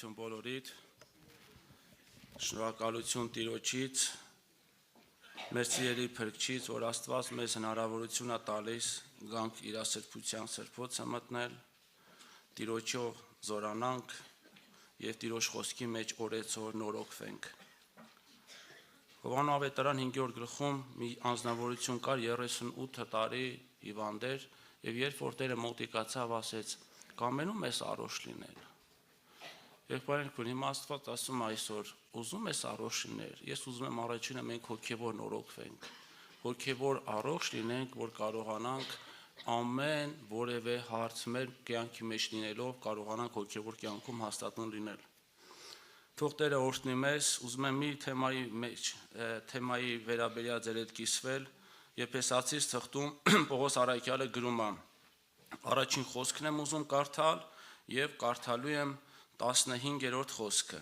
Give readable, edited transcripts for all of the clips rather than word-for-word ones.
Շնորհակալություն բոլորիդ, շնորհակալություն Տիրոջից, մեր սիրելի Փրկչից, որ Աստված մեզ հնարավորություն է տալիս գանք իր սրբության սրբոցը մտնել, Տիրոջով զորանանք եւ Տիրոջ խոսքի մեջ օրեցօր նորոգվենք։ Հովհաննես ավետարան 5-րդ գլխում մի անձնավորություն կար 38 տարի հիվանդ էր եւ երբ որ Տերը մոտիկացավ ասեց. «Կամենում ես առողջ լինել»։ Եղբայրներ, հիմա Աստված ասում է այսօր, ուզում ես առողջ լինել, ես ուզում եմ առաջինը մենք հոգևոր նորոգվենք, հոգևոր առողջ լինենք, որ կարողանանք ամեն որևէ հարց մեր կյանքի մեջ լինելով կարողանանք հոգևոր կյանքում հաստատուն լինել։ Թող Տերը օրհնի մեզ, ուզում եմ մի թեմայի վերաբերյալ ձեր հետ կիսվել, Եփեսացիս թղթում Պողոս առաքյալը գրում է, առաջին խոսքն եմ ուզում կարդալ եւ կարդալու եմ 15-րդ խոսքը։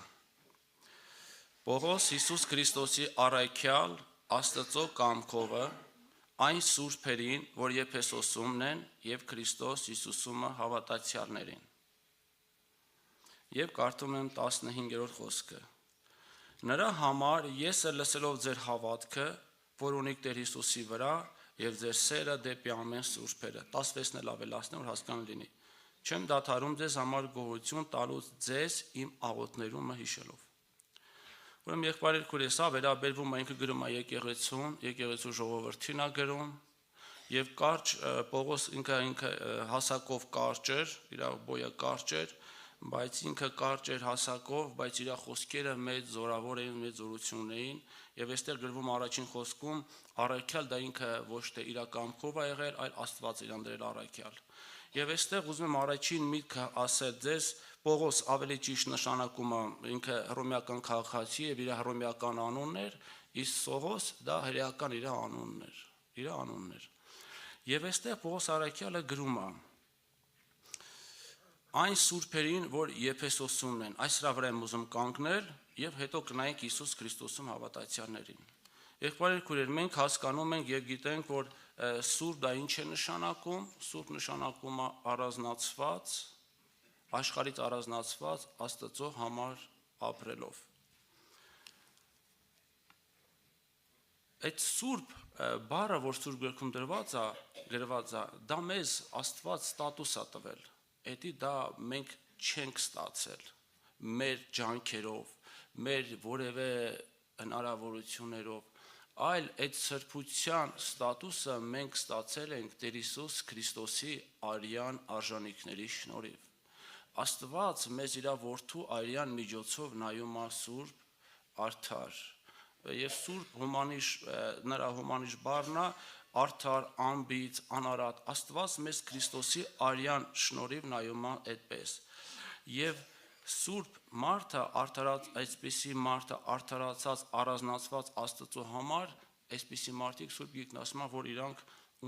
Պողոս Հիսուս Քրիստոսի առաքյալ Աստծո կամքովը այն սուրբերին, որ Եփեսոսումն են եւ Քրիստոս Հիսուսումը հավատացյալներին։ Եվ կարդում եմ 15-րդ խոսքը։ Նրա համար ես լսելով ձեր հավատքը, որ ունիք Տեր Հիսուսի վրա եւ ձեր սերը դեպի ամեն սուրբերը, 16-ն էլ ավելացնեմ, որ հասկանալի լինի։ Չեմ դադարում ձեզ համար գոհություն տալուց ձեզ իմ աղոթներումը հիշելով։ Ուրեմն եղբայրներ քուրես, սա վերաբերվում է ինքը գրում է եկեղեցու ժողովրդին է գրում եւ կարճ Պողոս ինքը հասակով կարճ էր, իր բոյը կարճ էր, բայց ինքը կարճ էր հասակով, բայց իր խոսքերը մեծ զորավոր էին, մեծ զորություն էին եւ այստեղ գրվում առաջին խոսքում առաքյալ դա ինքը ոչ թե իր կամքով է եղել, այլ Աստված իրան դրել առաքյալ։ Եվ այստեղ ուզում եմ առաջին միտքը ասել ձեզ, Պողոս ավելի ճիշտ նշանակումը ինքը հռոմեական քաղաքացի եւ իր հռոմեական անունն էր, իսկ Սողոս դա հրեական իր անունն էր։ Եվ այստեղ Պողոս առաքյալը գրում է. այն սուրբերին, որ Եփեսոսումն են, այս հրա վրա եմ ուզում կանգնել եւ հետո կնայենք Հիսուս Քրիստոսում հավատացյալներին։ Եղբայրներ քույրեր, մենք հասկանում ենք եւ գիտենք, որ սուրբ դա ինչ է նշանակում, սուրբ նշանակում է առանձնացված, աշխարհից առանձնացված Աստծո համար ապրելով։ Այդ սուրբ բառը, որ սուրբ գրքում գրված է, դա մեզ Աստված ստատուս է տվել։ Էդի դա մենք չենք ստացել մեր ջանքերով, մեր որևէ հնարավորություններով, այլ այդ սրբության ստատուսը մենք ստացել ենք Տեր Հիսուս Քրիստոսի արյան արժանիքների շնորհիվ։ Աստված մեզ իր որդու արյան միջոցով նայում է սուրբ, արդար, եւ սուրբ նրա հումանիշ բառն է արդար, անբիծ, անարատ, Աստված մեզ Քրիստոսի արյան շնորհիվ նայում է այդպես։ Եվ սուրբ մարդը այսպիսի մարդը արդարացած, առանձնացված Աստծո համար, այսպիսի մարդիկ սուրբ գիրքն ասում է, որ իրանք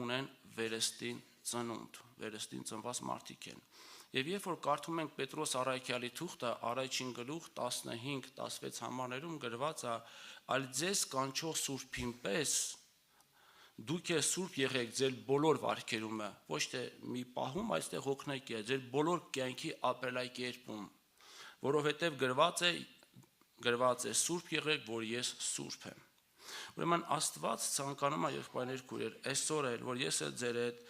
ունեն վերստին ծնունդ, վերստին ծնված մարդիկ են։ Եվ երբ որ կարդում ենք Պետրոս առաքյալի թուղթը, առաջին գլուխ 15-16 համարներում գրված է, այլ ձեզ կանչող սուրբին պես դուք է սուրբ եղեք ձեր բոլոր վարքերումը, ոչ թե մի պահում այստեղ հոգնեք է, ձեր բոլոր կյանքի ապրելակերպում, որովհետև գրված է սուրբ եղեք, որ ես սուրբ եմ։ Ուրեմն Աստված ցանկանում է եղբայրներ քույրեր, այսօր էլ, որ ես էլ ձեր հետ,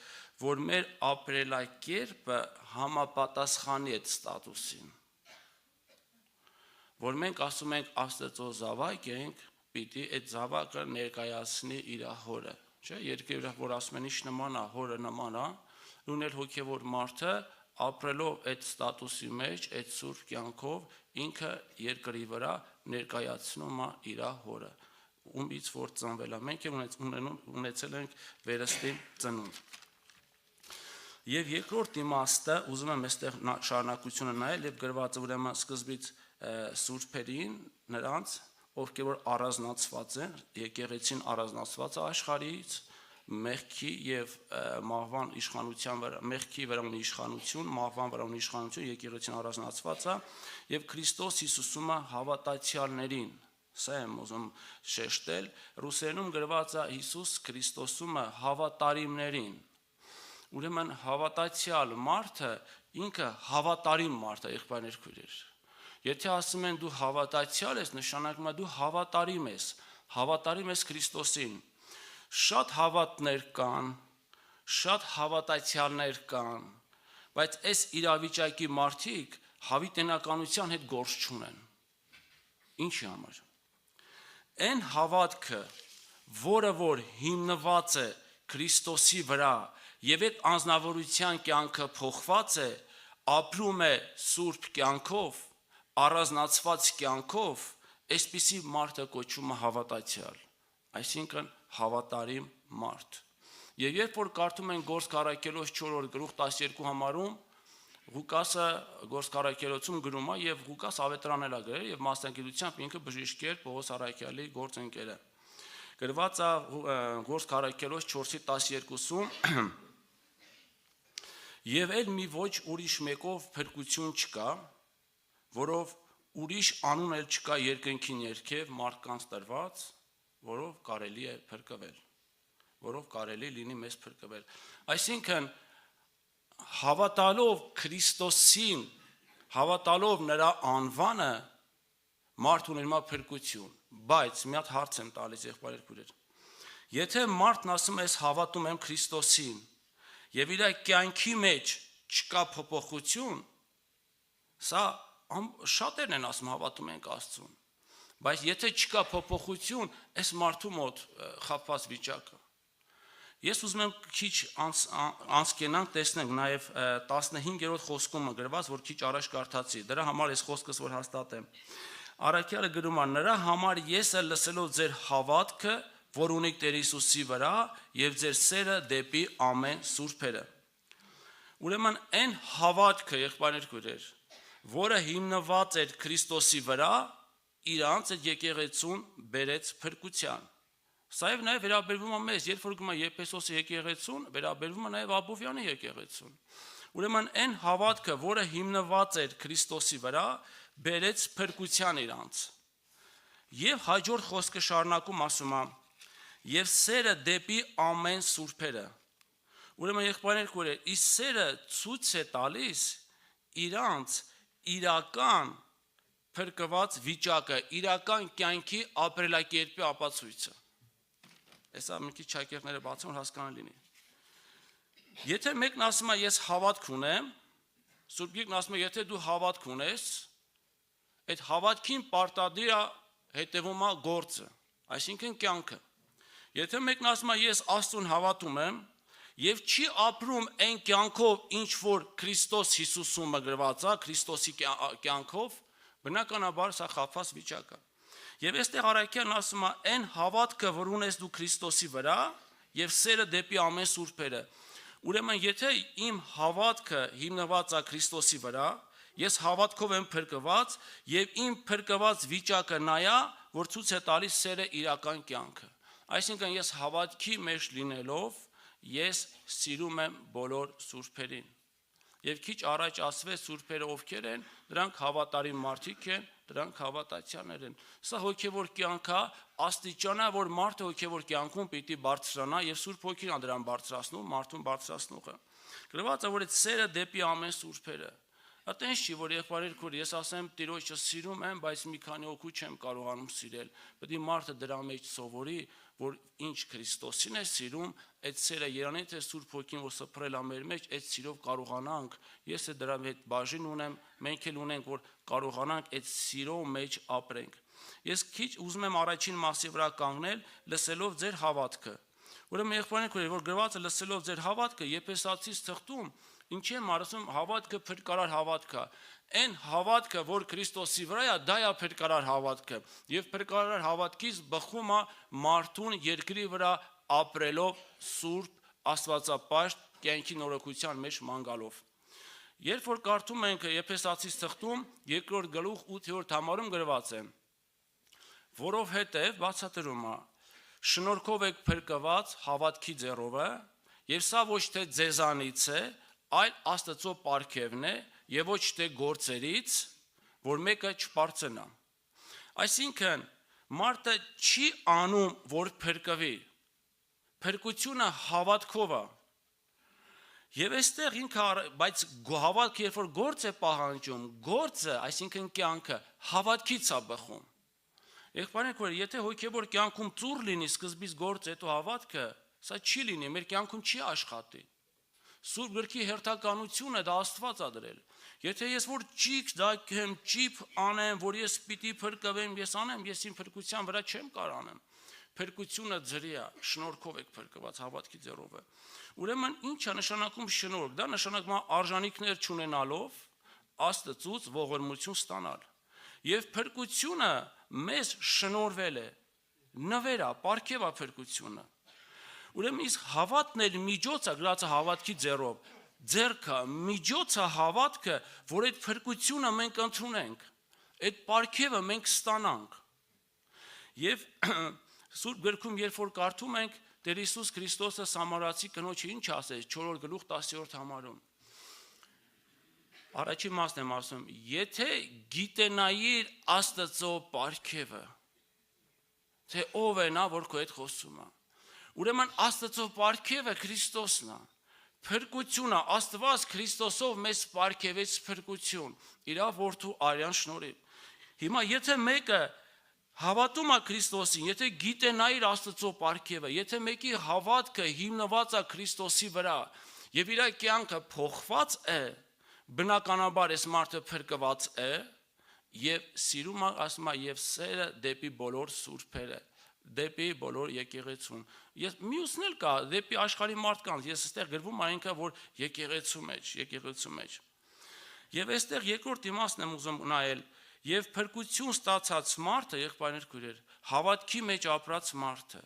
որ մեր ապրելակերպը համապատասխանի այդ ստատուսին։ Որ մենք ասում ենք Աստծո զավակ ենք, պիտի այդ զավակը ներկայացնի իր հորը, չէ՞, երկրի որ ասում են ինչ նման է, հորը նման է, ունել հոգևոր մարդը ապրելով այդ ստատուսի մեջ, այդ սուրբ կյանքով ինքը երկրի վրա ներկայացնում է իր հորը, ումից որ ծնվել է, մենք ունեցել ենք վերստին ծնունդ։ Եվ երկրորդ իմաստը, ուզում եմ այստեղ շարունակությունը նայել եւ գրված է ուրեմն սկզբից սուրբերին նրանց, ովքեր որ առանձնացված են, եկեղեցին առանձնացված է աշխարհից, մեղքի եւ մահվան իշխանության վրա, մեղքի վրա ունի իշխանություն, մահվան վրա ունի իշխանություն, եկեղեցին առանձնացված է եւ Քրիստոս Հիսուսումը հավատացյալներին, սա եմ ուզում շեշտել, ռուսերենում գրված է Հիսուս Քրիստոսումը հավատարիմներին։ Ուրեմն հավատացյալ մարդը ինքը հավատարիմ մարդ է, եղբայրներ քույրեր։ Եթե ասում են դու հավատացյալ ես, նշանակում է դու հավատարիմ ես Քրիստոսին։ Շատ հավատներ կան, շատ հավատացյալներ կան, բայց այս իրավիճակի մարդիկ հավիտենականության հետ գործ չունեն։ Ինչի համար։ Այն հավատքը, որը որ հիմնված է Քրիստոսի վրա եւ այդ անձնավորության կյանքը փոխված է, ապրում է սուրբ կյանքով, առանձնացված կյանքով, այսպիսի մարդը կոչվում է հավատացյալ, այսինքն հավատարիմ մարդ։ Եվ երբ որ կարդում են Գործք առաքելոց 4-րդ գլուխ 12 համարում, Ղուկասը Գործք առաքելոցում գրում է եւ Ղուկաս ավետարան էլ է գրել եւ մասնագիտությամբ ինքը բժիշկ էր, Պողոս առաքյալի գործընկերը։ Գրված է Գործք առաքելոց 4:12-ում Եվ էլ մի ոչ ուրիշ մեկով փրկություն չկա, որով ուրիշ անուն էլ չկա երկնքի ներքև մարդկանց տրված, որով կարելի է փրկվել, որով կարելի լինի մեզ փրկվել։ Այսինքն հավատալով Քրիստոսին, հավատալով նրա անվանը, մարդ ուներ փրկություն, բայց մի հատ հարց եմ տալիս եղբայրեր քույրեր։ Եթե մարդն ասում է ես հավատում եմ Քրիստոսին, եւ իր կյանքի մեջ չկա փոփոխություն, սա շատերն են ասում հավատում ենք Աստծուն, բայց եթե չկա փոփոխություն, այս մարդու մոտ խաբված վիճակը։ Ես ուզում եմ քիչ անցկենանք տեսնենք նաև 15-րդ խոսքում գրված, որ քիչ առաջ կարդացի, դրա համար այս խոսքս որ հաստատեմ։ Առաքյալը գրում է. նրա համար եսը լսելով ձեր հավատքը, որ ունեք Տեր Հիսուսի վրա եւ ձեր սերը դեպի ամեն սուրբերը։ Ուրեմն այն հավատքը, եղբայրներ քույրեր, որը հիմնված էր Քրիստոսի վրա, իրանց այդ եկեղեցուն բերեց փրկության։ Սա եւ նաեւ վերաբերվում է մեզ, երբ որ գնում է Եփեսոսի եկեղեցուն, վերաբերվում է նաեւ Աբովյանի եկեղեցուն։ Ուրեմն այն հավատքը, որը հիմնված էր Քրիստոսի վրա, բերեց փրկության իրանց։ Եվ հաջորդ խոսքը շարունակում ասում է. Եվ սերը դեպի ամեն սուրբերը։ Ուրեմն եղբայրներ քույրեր, իսկ սերը ցույց է տալիս իրանց իրական փրկված վիճակը, իրական կյանքի ապրելակերպի ապացույցը։ Այսա մի քիչ շակերտները բացում, որ հասկանալի լինի։ Եթե մեկն ասում է ես հավատք ունեմ, Սուրբ Գիրքն ասում է եթե դու հավատք ունես, այդ հավատքին պարտադիր է հետևում է գործը, այսինքն կյանքը։ Եթե մեկն ասում է ես Աստծուն հավատում եմ եւ չի ապրում այն կյանքով, ինչ որ Քրիստոս Հիսուսում գրված է, Քրիստոսի կյանքով, բնականաբար սա խաբված վիճակ է։ Եվ այստեղ առաքյալն ասում է այն հավատքը, որ ունես դու Քրիստոսի վրա եւ սերը դեպի ամեն սուրբերը։ Ուրեմն եթե իմ հավատքը հիմնված է Քրիստոսի վրա, ես հավատքով եմ փրկված եւ իմ փրկված վիճակը նա է, որ ցույց է տալիս սերը իրական կյանքը։ Այսինքն ես հավատքի մեջ լինելով ես սիրում եմ բոլոր սուրբերին։ Եվ քիչ առաջ ասվեց սուրբերը ովքեր են, դրանք հավատարիմ մարդիկ են, դրանք հավատացյալներ են։ Սա հոգևոր կյանք է, աստիճան է, որ մարդը հոգևոր կյանքում պիտի բարձրանա եւ Սուրբ Հոգին է դրան բարձրացնում, մարդուն բարձրացնողը։ Գրված է, որ այդ սերը դեպի ամեն սուրբերը։ Այդտենց չի, որ եղբայրեր քույր, ես ասեմ Տիրոջը սիրում եմ, բայց մի քանի հոգու չեմ կարողանում սիրել։ Պետք է մարդը դրա մեջ սովորի, որ ինչ Քրիստոսին է սիրում, այդ սերը Երանի թե Սուրբ Հոգին որ սփռել է մեր մեջ, այդ սիրով կարողանանք, ես է դրա հետ բաժին ունեմ, մենք էլ ունենք, որ կարողանանք այդ սիրո մեջ ապրենք։ Ես քիչ ուզում եմ առաջին մասի վրա կանգնել, լսելով ձեր հավատքը։ Ուրեմն եղբայրներ քույր, որ գրված է լսելով ձեր հավատքը, Եփեսացիս թղթում ինչի եմ ասում հավատքը փրկարար հավատք է։ Այն հավատքը, որ Քրիստոսի վրա է, դա է փրկարար հավատքը։ Եվ փրկարար հավատքից բխում է մարդուն երկրի վրա ապրելով սուրբ աստվածապաշտ կյանքի նորոգության մեջ ման գալով։ Երբ որ կարդում ենք Եփեսացիս թղթում 2-րդ գլուխ 8-րդ համարում գրված է. որովհետև բացատրում է շնորհքով եք փրկված հավատքի ձեռովը, եւ սա ոչ թե ձեզանից է, այլ Աստծո պարգևն է եւ ոչ թե գործերից, որ մեկը չբարձնա։ Այսինքն մարդը չի անում, որ փրկվի։ Փրկությունը հավատքով է։ Եվ այստեղ ինքը բայց հավատքը երբ որ գործ է պահանջում, գործը, այսինքն կյանքը հավատքից է բխում։ Եղբայրենք, որ եթե հոգևոր կյանքում ծուռ լինի սկզբից գործ, հետո հավատքը, սա չի լինի, մեր կյանքում չի աշխատի։ Սուրբ գրքի հերթականությունը դա Աստված է դրել։ Եթե ես որ ճիգ դակեմ, ճիփ անեմ, որ ես պիտի փրկվեմ, ես անեմ, ես իմ փրկության վրա չեմ կարող անեմ։ Փրկությունը ձրի է, շնորհքով եք փրկված, հավատքի ձեռով է։ Ուրեմն ի՞նչ է նշանակում շնորհք։ Դա նշանակում է արժանինքներ չունենալով Աստծուց ողորմություն ստանալ։ Եվ փրկությունը մեզ շնորհվել է, նվեր է, պարգև է փրկությունը։ Ուրեմն իսկ հավատն էլ միջոց է, գրած է հավատքի ձեռով։ Ձեռքը, միջոցը հավատքը, որ այդ փրկությունը մենք ընդունենք, այդ պարգևը մենք ստանանք։ Եվ Սուրբ գրքում երբ որ կարդում ենք, Տեր Հիսուս Քրիստոսը Սամարացի կնոջը ինչ ասեց 4-րդ գլուխ 10-րդ համարում։ Առաջին մասն եմ ասում, եթե գիտենայիր Աստծո պարգևը, թե ով է նա, որ քո հետ խոսում է։ Ուրեմն Աստծո պարգևը Քրիստոսն է։ Փրկությունը Աստված Քրիստոսով մեզ պարգևեց փրկություն, իր որդու արյան շնորհիվ։ Հիմա եթե մեկը հավատում է Քրիստոսին, եթե գիտենայիր Աստծո պարգևը, եթե մեկի հավատքը հիմնված է Քրիստոսի վրա եւ իր կյանքը փոխված է, բնականաբար այս մարդը փրկված է եւ սիրում է, ասում է, եւ սերը դեպի բոլոր սուրբերը, դեպի բոլոր եկեղեցուն։ Ես մյուսն էլ կա, դեպի աշխարհի մարդկանց, ես այստեղ գրվում եմ այնքան, որ եկեղեցու մեջ։ Եվ այստեղ երկրորդ իմաստն եմ ուզում նայել, եւ փրկություն ստացած մարդը, եղբայրներ քույրեր, հավատքի մեջ ապրած մարդը,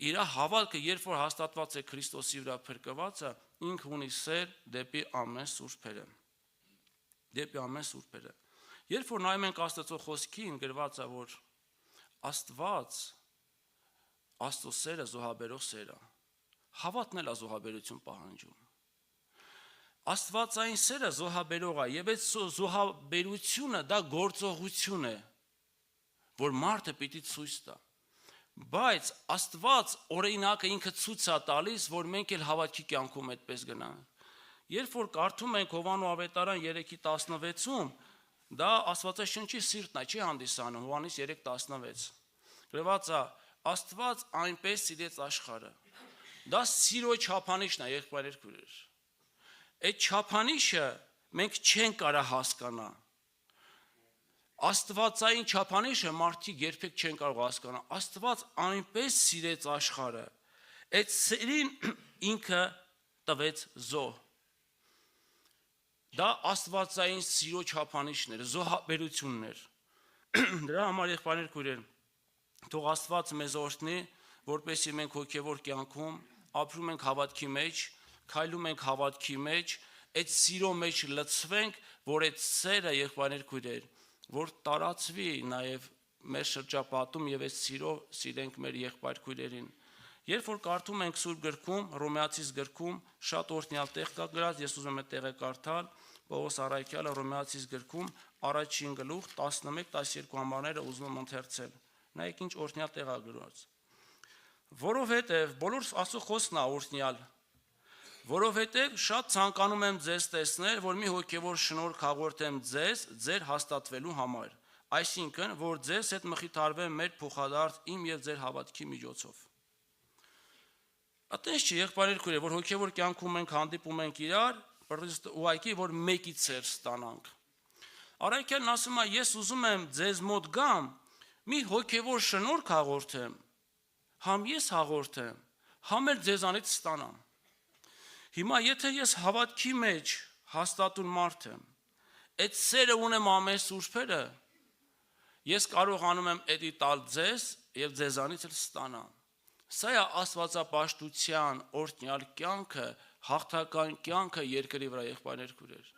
իր հավատքը երբ որ հաստատված է Քրիստոսի վրա փրկվածը, ինքը ունի սեր դեպի ամեն սուրբերը։ Դեպի ամեն սուրբերը։ Երբ որ նայում ենք Աստծո խոսքին, գրված է, որ Աստված Աստծո սերը զոհաբերող սեր է։ Հավատն էլ է զոհաբերություն պահանջում։ Աստվածային սերը զոհաբերող է, եւ այդ զոհաբերությունը դա գործողություն է, որ մարդը պիտի ցույց տա։ Բայց Աստված օրինակը ինքը ցույց է տալիս, որ մենք էլ հավատքի կյանքում այդպես գնանք։ Երբ որ կարդում ենք Հովանու ավետարան 3:16-ում, դա Աստվածաշնչի սիրտն է, չի հանդիսանում, Հովանես 3:16։ Գրված է. Աստված այնպես սիրեց աշխարհը։ Դա սիրո չափանիշն է, եղբայրներ քույրեր։ Այդ չափանիշը մենք չենք կարող հասկանալ։ Աստվածային չափանիշը մարդիկ երբեք չեն կարող հասկանալ։ Աստված այնպես սիրեց աշխարհը, այդ սերին ինքը տվեց զոհ։ Դա աստվածային սիրո չափանիշն էր, զոհաբերությունն էր։ Դրա համար եղբայրներ քույրեր, թող Աստված մեզ օրհնի, որպեսզի մենք հոգևոր կյանքում ապրում ենք հավատքի մեջ, քայլում ենք հավատքի մեջ, այդ սիրո մեջ լցվենք, որ այդ սերը, եղբայրներ քույրեր, որ տարածվի նաև մեր շրջապատում եւ այդ սիրով սիրենք մեր եղբայր քույրերին։ Երբ որ կարդում ենք Սուրբ գրքում, Հռոմեացիս գրքում, շատ օրհնյալ տեղ կա գրած, ես ուզում եմ տեղը կարդալ, Պողոս առաքյալը Հռոմեացիս գրքում, առաջին գլուխ 11-12 համարները ուզում եմ ընթերցել։ Նայեք ինչ օրհնյալ տեղ է գրված։ Որովհետև բոլոր Աստծո խոսքն է օրհնյալ, որովհետև շատ ցանկանում եմ ձեզ տեսնել, որ մի հոգևոր շնորհք հաղորդեմ ձեզ ձեր հաստատվելու համար, այսինքն, որ ձեզ հետ մխիթարվեմ մեր փոխադարձ իմ եւ ձեր հավատքի միջոցով։ Այդպես չի, եղբայրներ քույրեր, որ հոգևոր կյանքում մենք հանդիպում ենք իրար, ուղղակի որ մեկից ծեր ստանանք։ Առաքյալն ասում է, ես ուզում եմ ձեզ մոտ գամ, մի հոգևոր շնորհք հաղորդեմ, համ ես հաղորդեմ, համ էլ ձեզանից ստանամ։ Հիմա եթե ես հավատքի մեջ հաստատուն մարդ եմ, այդ սերը ունեմ ամեն սուրբերը, ես կարողանում եմ էդի տալ ձեզ եւ ձեզանից էլ ստանամ։ Սա է աստվածապաշտության օրհնյալ կյանքը, հաղթական կյանքը երկրի վրա, եղբայրներ քույրեր։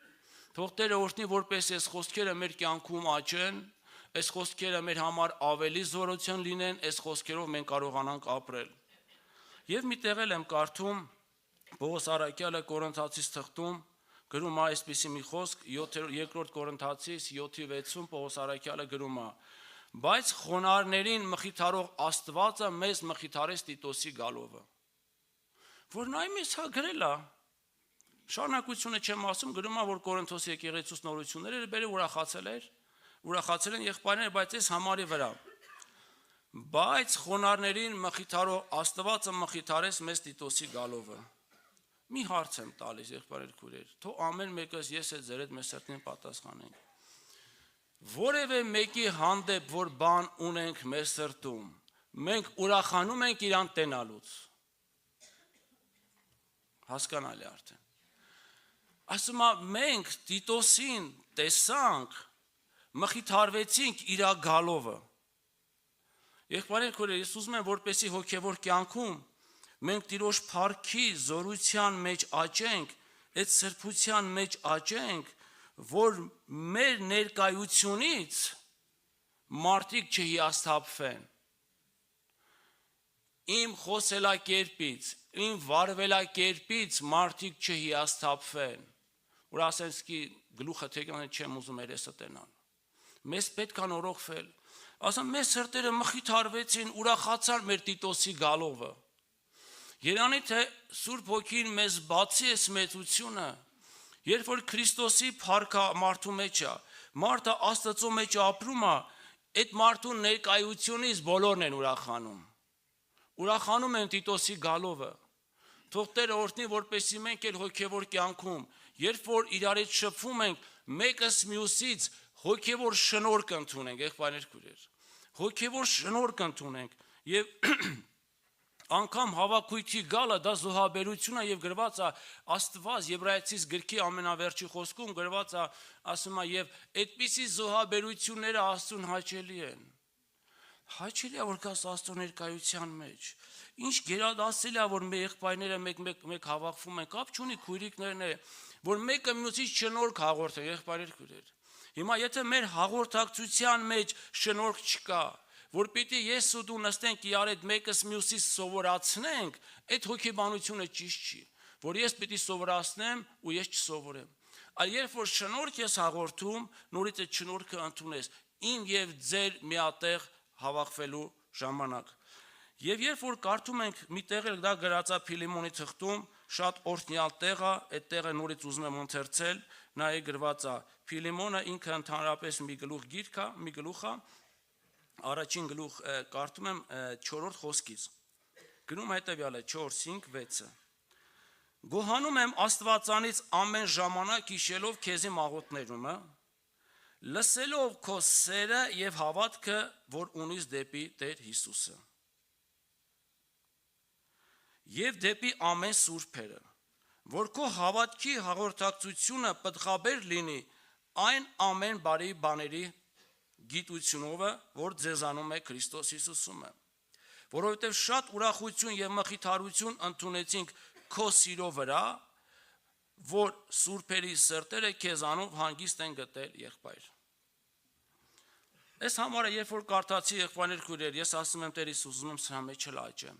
Թող Տերը օրհնի, որպես այս խոսքերը մեր կյանքում աճեն, այս խոսքերը մեր համար ավելի զորություն լինեն, այս խոսքերով մենք կարողանանք ապրել։ Եվ մի տեղ եմ կարդում Պողոս առաքյալը Կորինթացիս թղթում գրում է այսպիսի մի խոսք, 2 Կորինթացիս 7:6-ում Պողոս առաքյալը գրում է. բայց խոնարհներին մխիթարող Աստվածը մեզ մխիթարեց Տիտոսի գալովը։ Որ նայում ես հա գրել է, Շարունակությունը չեմ ասում, գրում է, որ Կորինթոս եկեղեցուց նորությունները բերը ուրախացել են եղբայրները, բայց այս համարի վրա։ Բայց խոնարհներին մխիթարող Աստվածը մխիթարեց մեզ Տիտոսի գալովը։ Մի հարց եմ տալիս, եղբայրներ քույրեր, թող ամեն մեկս ես այդ ձեր հետ մեր սրտին պատասխանենք։ Որևէ մեկի հանդեպ որ բան ունենք մեր սրտում, մենք ուրախանում ենք իրան տենալուց։ Հասկանալի արդեն։ Ասում է, մենք Տիտոսին տեսանք, մխիթարվեցինք իր գալովը։ Եղբայրներ քույրեր, ես ուզում եմ, որպեսզի հոգևոր կյանքում մենք Տիրոջ փառքի զորության մեջ աճենք, այդ սրբության մեջ աճենք, որ մեր ներկայությունից մարդիկ չհիասթափվեն։ Իմ խոսելակերպից, իմ վարվելակերպից մարդիկ չհիասթափվեն։ Որ ասեն, սկի գլուխը թեքան չեմ ուզում երեսը տենալ։ Մեզ պետք է նորոգվել։ Ասեմ, մեր սրտերը մխիթարվեցին, ուրախացան մեր Տիտոսի գալովը։ Երանի թե Սուրբ Հոգին մեզ բացի այս մեծությունը, երբ որ Քրիստոսի փառքը մարդու մեջ է, մարդը Աստծո մեջ ապրում է, այդ մարդու ներկայությունից բոլորն են ուրախանում։ Ուրախանում են Տիտոսի գալովը։ Թող Տերը օրհնի, որպեսզի մենք էլ հոգևոր կյանքում, երբ որ իրար հետ շփվում ենք, մեկս մյուսից հոգևոր շնորհք ընդունենք, եղբայրներ քույրեր։ Հոգևոր շնորհք ընդունենք եւ անգամ հավաքույթի գալը դա զոհաբերություն է եւ գրված է Աստված Եբրայեցիս գրքի ամենավերջի խոսքում գրված է, ասում է, եւ այդպիսի զոհաբերությունները Աստծուն հաճելի են։ Հաճելի է, որ կաս Աստծո ներկայության մեջ։ Ինչ գերադասել է, որ մեր եղբայրները մեկ հավաքվում են, կապ չունի քույրիկներն է, որ մեկը մյուսից շնորհք հաղորդեն, եղբայրներ քույրեր։ Հիմա եթե մեր հաղորդակցության մեջ շնորհք չկա, որ պիտի ես ու դու նստենք իրար հետ մեկս մյուսից սովորացնենք, այդ հոգեբանությունը ճիշտ չի, որ ես պիտի սովորացնեմ ու ես չսովորեմ։ Այլ երբ որ շնորհք ես հաղորդում, նորից այդ շնորհքը ընդունես իմ եւ ձեր միատեղ հավաքվելու ժամանակ։ Եվ երբ որ կարդում ենք մի տեղ էլ դա գրած է Փիլիմոնի թղթում, շատ օրհնյալ տեղ է, այդ տեղը նորից ուզում եմ ընթերցել, նայեք գրված է Փիլիմոնը ինքը ընդհանրապես մի գլուխ գիրք է, մի գլուխ է, առաջին գլուխ կարդում եմ 4-րդ խոսքից։ Գրում հետևյալը 4-5-6-ը։ Գոհանում եմ Աստվածանից ամեն ժամանակ հիշելով քեզի մաղոթներումը, լսելով քո սերը եւ հավատքը, որ ունիս դեպի Տեր Հիսուսը։ Եվ դեպի ամեն սուրբերը, որ քո հավատքի հաղորդակցությունը պտղաբեր լինի այն ամեն բարի բաների գիտությունով, որ ձեզանում է Քրիստոս Հիսուսում է, որովհետև շատ ուրախություն եւ մխիթարություն ընդունեցինք քո սիրո վրա, որ սուրբերի սրտերը քեզանով հանգիստ են գտել, եղբայր։ Այս համարը երբ որ կարդացի, եղբայրներ քույրեր, ես ասում եմ Տեր Հիսուս, ուզում եմ սրա մեջ աճեմ։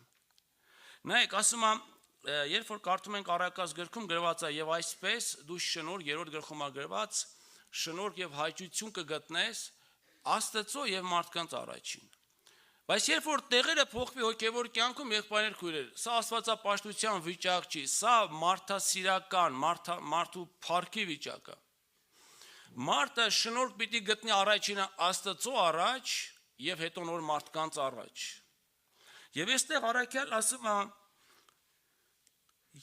Նայեք, ասում եմ, երբ որ կարդում ենք Առակաց գրքում գրված է եւ այսպես դու շնորհ 3-րդ գլխում է գրված շնորհ եւ հաճություն կգտնես Աստծո եւ մարդկանց առաջին։ Բայց երբ որ տեղերը փոխվի հոգևոր կյանքում, եղբայրներ քույրեր, սա աստվածապաշտության վիճակ չի, սա մարդասիրական, մարդու փառքի վիճակ է։ Մարդը շնորհք պիտի գտնի առաջինը Աստծո առաջ եւ հետո նոր մարդկանց առաջ։ Եվ այստեղ առաքյալ ասում է.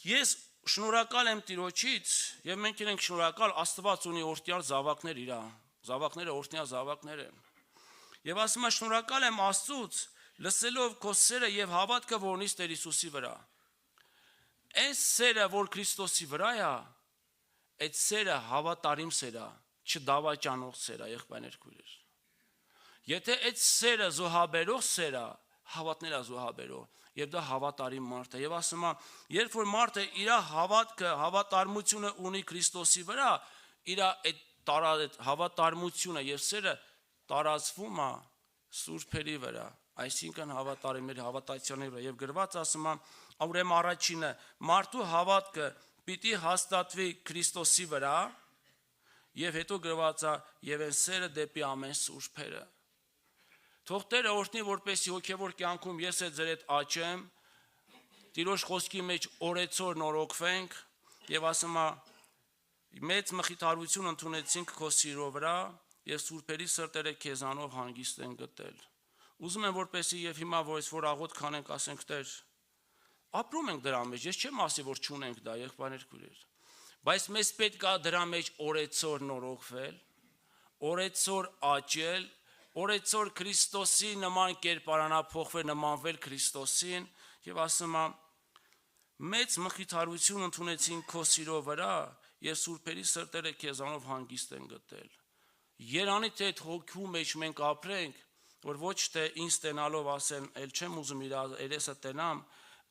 ես շնորհակալ եմ Տիրոջից եւ մենք ենք շնորհակալ, Աստված ունի օրհնյալ զավակներ իր, զավակները օրհնյալ զավակներ են։ Եվ ասում է շնորհակալ եմ Աստծուց, լսելով քո սերը եւ հավատքը, որ ունիս Տեր Հիսուսի վրա։ Այս սերը, որ Քրիստոսի վրա է, այդ սերը հավատարիմ սեր է, չդավաճանող սեր է, եղբայրներ քույրեր։ Եթե այդ սերը զոհաբերող սեր է, հավատներ է զոհաբերող, եւ դա հավատարիմ մարդ է։ Եվ ասում է, երբ որ մարդը իր հավատքը, հավատարմությունը ունի Քրիստոսի վրա, իր այդ հավատարմությունը եւ սերը տարածվում է սուրբերի վրա, այսինքն հավատարիմների, հավատացյալների վրա։ Եվ գրված ասում է, ուրեմն առաջինը մարդու հավատքը պիտի հաստատվի Քրիստոսի վրա, եւ հետո գրված է եւ այն սերը դեպի ամեն սուրբերը։ Թող Տերը օրհնի, որպեսզի հոգևոր կյանքում ես ձեր հետ աճեմ, Տիրոջ խոսքի մեջ օրեցօր նորոգվենք, եւ ասում է մեծ մխիթարություն ընդունեցինք քո սիրո վրա եւ սուրբերի սրտերը քեզանով հանգիստ են գտել։ Ուզում եմ որպեսի եւ հիմա որ աղոտ քանենք ասենք Տեր, ապրում ենք դրա մեջ, ես չեմ ասի որ չունենք դա եղբայրներ քույրեր, բայց մեզ պետք է դրա մեջ օրեցօր նորոգվել, օրեցօր աճել, օրեցօր Քրիստոսի նման կերպարանափոխվել, նմանվել Քրիստոսին եւ ասում է մեծ մխիթարություն ընդունեցին քո սիրո վրա եւ սուրբերի սրտերը քեզանով հանգիստ են գտել։ Երանի թե այդ հոգու մեջ մենք ապրենք, որ ոչ թե ինձ տենալով ասեն, ել չեմ ուզում իր երեսը տենամ,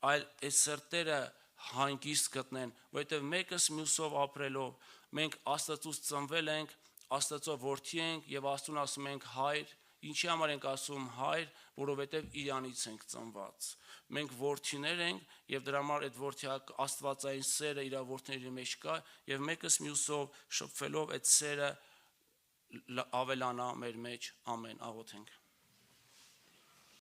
այլ այս սրտերը հանգիստ գտնեն, որովհետև մեկս մյուսով ապրելով մենք Աստծուց ծնվել ենք, Աստծո որդի ենք եւ Աստուն ասում ենք հայր, ինչի համար ենք ասում հայր, որովհետև իրանից ենք ծնված։ Մենք որդիներ ենք եւ դրա համար այդ որդյակ աստվածային սերը իր որդների մեջ կա եւ մեկս մյուսով շփվելով այդ սերը ավելանա մեր մեջ, ամեն աղոթենք։